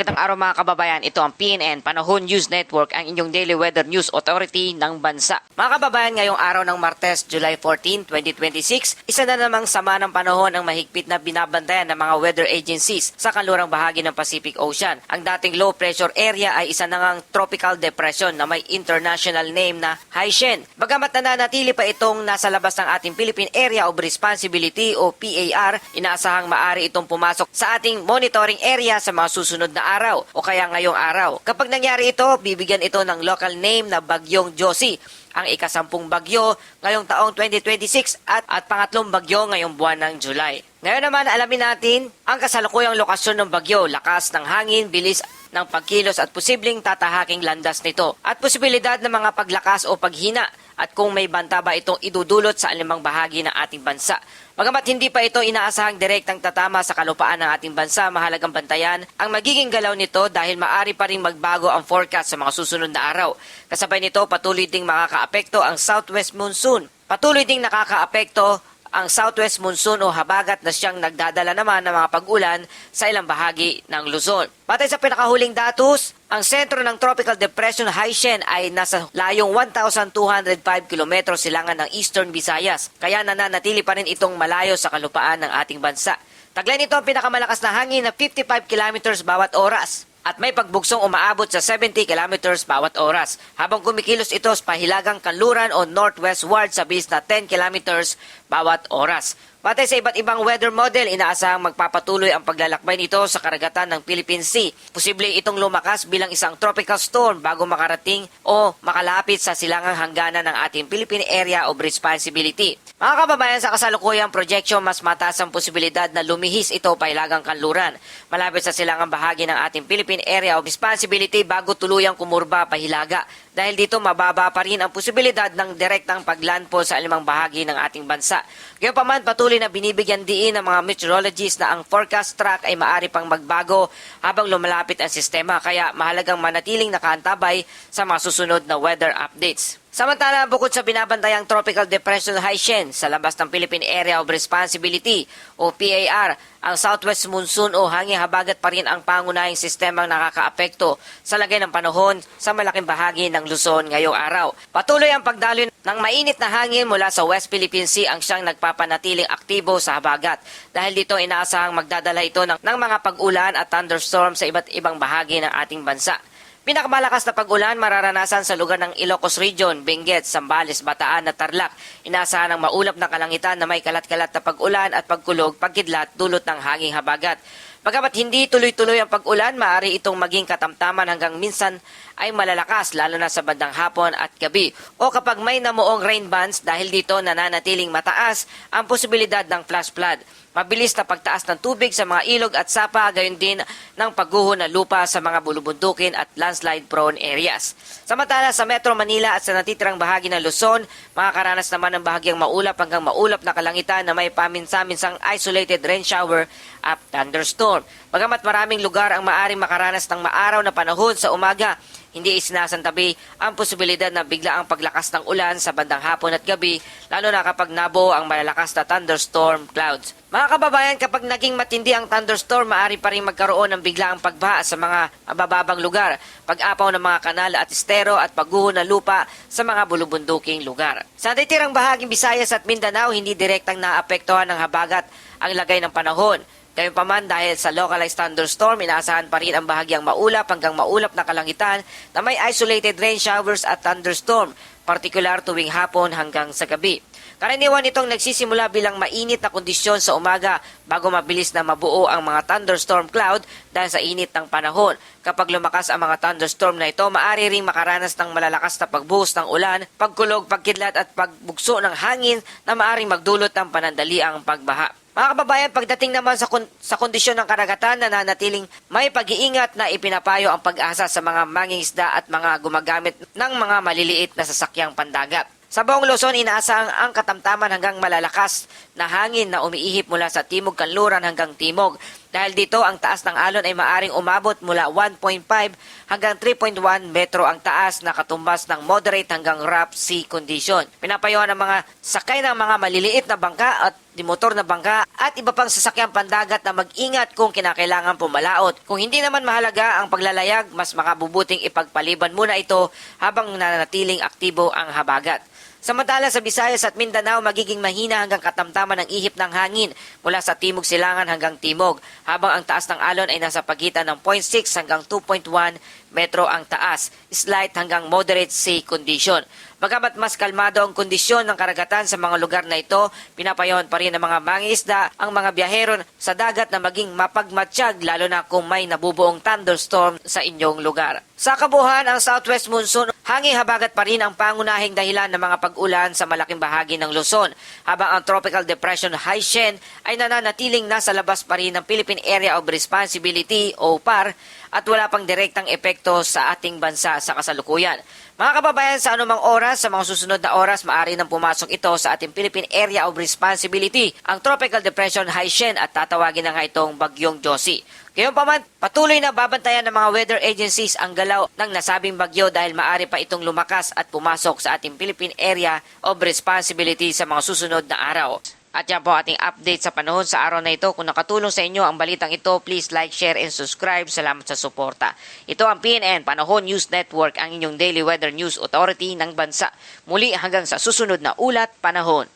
Magandang araw mga kababayan, ito ang PNN Panahon News Network, ang inyong daily weather news authority ng bansa. Mga kababayan, ngayong araw ng Martes, July 14, 2026, isa na namang sama ng panahon ang mahigpit na binabantayan ng mga weather agencies sa kanlurang bahagi ng Pacific Ocean. Ang dating low pressure area ay isa na ngang tropical depression na may international name na Haishen. Bagamat nananatili pa itong nasa labas ng ating Philippine Area of Responsibility o PAR, inaasahang maaari itong pumasok sa ating monitoring area sa mga susunod na araw o kaya ngayong araw. Kapag nangyari ito, bibigyan ito ng local name na Bagyong Josie, ang ika-10 bagyo ngayong taong 2026 at pangatlong bagyo ngayong buwan ng July. Ngayon naman, alamin natin ang kasalukuyang lokasyon ng bagyo, lakas ng hangin, bilis ng pagkilos at posibleng tatahaking landas nito at posibilidad ng mga paglakas o paghina at kung may banta ba itong idudulot sa alimang bahagi ng ating bansa. Bagamat hindi pa ito inaasahang direktang tatama sa kalupaan ng ating bansa, mahalagang bantayan ang magiging galaw nito dahil maaari pa rin magbago ang forecast sa mga susunod na araw. Kasabay nito, patuloy ding makakaapekto ang southwest monsoon. Patuloy ding nakakaapekto ang southwest monsoon o habagat na siyang nagdadala naman ng mga pag-ulan sa ilang bahagi ng Luzon. Batay sa pinakahuling datos, ang sentro ng Tropical Depression Haishen ay nasa layong 1,205 km silangan ng Eastern Visayas, kaya nananatili pa rin itong malayo sa kalupaan ng ating bansa. Taglay nito ang pinakamalakas na hangin na 55 km bawat oras at may pagbugsong umaabot sa 70 km bawat oras habang kumikilos ito sa pahilagang kanluran o northwestward sa bilis na 10 km bawat oras. Batay sa iba't ibang weather model, inaasahang magpapatuloy ang paglalakbay nito sa karagatan ng Philippine Sea. Posible itong lumakas bilang isang tropical storm bago makarating o makalapit sa silangang hangganan ng ating Philippine Area of Responsibility. Mga kababayan, sa kasalukuyang projection, mas mataas ang posibilidad na lumihis ito pahilagang kanluran malapit sa silangang bahagi ng ating Philippine Area of Responsibility bago tuluyang kumurba pahilaga. Dahil dito mababa pa rin ang posibilidad ng direktang paglandfall sa alimang bahagi ng ating bansa. Gayunpaman, patuloy na binibigyan diin ng mga meteorologists na ang forecast track ay maaari pang magbago habang lumalapit ang sistema, kaya mahalagang manatiling nakaantabay sa mga susunod na weather updates. Samantala, bukod sa binabantayang Tropical Depression Haishen sa labas ng Philippine Area of Responsibility o PAR, ang southwest monsoon o hangin habagat pa rin ang pangunahing sistemang nakakaapekto sa lagay ng panahon sa malaking bahagi ng Luzon ngayong araw. Patuloy ang pagdaloy ng mainit na hangin mula sa West Philippine Sea ang siyang nagpapanatiling aktibo sa habagat. Dahil dito, inaasahang magdadala ito ng mga pag-ulan at thunderstorm sa iba't ibang bahagi ng ating bansa. Pinakamalakas na pag-ulan mararanasan sa lugar ng Ilocos Region, Benguet, Zambales, Bataan at Tarlac. Inaasahan ng maulap na kalangitan na may kalat-kalat na pag-ulan at pagkulog, pagkidlat, dulot ng hanging habagat. Bagamat hindi tuloy-tuloy ang pag-ulan, maaari itong maging katamtaman hanggang minsan ay malalakas lalo na sa bandang hapon at gabi o kapag may namuong rain bands dahil dito nananatiling mataas ang posibilidad ng flash flood. Mabilis na pagtaas ng tubig sa mga ilog at sapa, gayon din ng pagguho ng lupa sa mga bulubundukin at landslide-prone areas. Samantala sa Metro Manila at sa natitirang bahagi ng Luzon, makakaranas naman ng bahagyang maulap hanggang maulap na kalangitan na may paminsa-minsang isolated rain shower at thunderstorm. Bagamat maraming lugar ang maaaring makaranas ng maaraw na panahon sa umaga, hindi isinasantabi ang posibilidad na bigla ang paglakas ng ulan sa bandang hapon at gabi, lalo na kapag nabuo ang malalakas na thunderstorm clouds. Mga kababayan, kapag naging matindi ang thunderstorm, maaari pa rin magkaroon ng biglaang pagbaha sa mga mabababang lugar, pag-apaw ng mga kanal at estero at pagguho ng lupa sa mga bulubunduking lugar. Sa natitirang bahaging Visayas at Mindanao, hindi direktang naapektuhan ng habagat ang lagay ng panahon. Gayunpaman, dahil sa localized thunderstorm, inaasahan pa rin ang bahagyang maulap hanggang maulap na kalangitan na may isolated rain showers at thunderstorm, partikular tuwing hapon hanggang sa gabi. Karaniwan itong nagsisimula bilang mainit na kondisyon sa umaga bago mabilis na mabuo ang mga thunderstorm cloud dahil sa init ng panahon. Kapag lumakas ang mga thunderstorm na ito, maaari ring makaranas ng malalakas na pagbuhos ng ulan, pagkulog, pagkidlat at pagbugso ng hangin na maaaring magdulot ng panandaliang pagbaha. Mga kababayan, pagdating naman sa kondisyon ng karagatan, nananatiling may pag-iingat na ipinapayo ang pag-asa sa mga mangingisda at mga gumagamit ng mga maliliit na sasakyang pandagat. Sa buong Luzon, inaasahang ang katamtaman hanggang malalakas na hangin na umiihip mula sa timog kanluran hanggang timog. Dahil dito, ang taas ng alon ay maaring umabot mula 1.5 hanggang 3.1 metro ang taas na katumbas ng moderate hanggang rough sea condition. Pinapayuhan ng mga sakay ng mga maliliit na bangka at motor na bangka at iba pang sasakyang pandagat na mag-ingat kung kinakailangan pumalaot. Kung hindi naman mahalaga ang paglalayag, mas makabubuting ipagpaliban muna ito habang nananatiling aktibo ang habagat. Samantala sa Visayas at Mindanao, magiging mahina hanggang katamtaman ng ihip ng hangin mula sa timog silangan hanggang timog, habang ang taas ng alon ay nasa pagitan ng 0.6 hanggang 2.1 metro ang taas, slight hanggang moderate sea condition. Bagamat mas kalmado ang kondisyon ng karagatan sa mga lugar na ito, pinapayahon pa rin ng mga mangingisda ang mga biyahero sa dagat na maging mapagmatsyag lalo na kung may nabubuong thunderstorm sa inyong lugar. Sa kabuuan, ang southwest monsoon, hanging habagat pa rin ang pangunahing dahilan ng mga pag-ulan sa malaking bahagi ng Luzon, habang ang Tropical Depression Haishen ay nananatiling nasa labas pa rin ng Philippine Area of Responsibility o PAR at wala pang direktang epekto sa ating bansa sa kasalukuyan. Mga kababayan, sa anumang oras, sa mga susunod na oras, maaari nang pumasok ito sa ating Philippine Area of Responsibility, ang Tropical Depression Haishen, at tatawagin na nga itong Bagyong Josie. Gayunpaman, patuloy na babantayan ng mga weather agencies ang galaw ng nasabing bagyo dahil maaari pa itong lumakas at pumasok sa ating Philippine Area of Responsibility sa mga susunod na araw. At yan po ating update sa panahon sa araw na ito. Kung nakatulong sa inyo ang balitang ito, please like, share, and subscribe. Salamat sa suporta. Ito ang PNN Panahon News Network, ang inyong daily weather news authority ng bansa. Muli hanggang sa susunod na ulat panahon.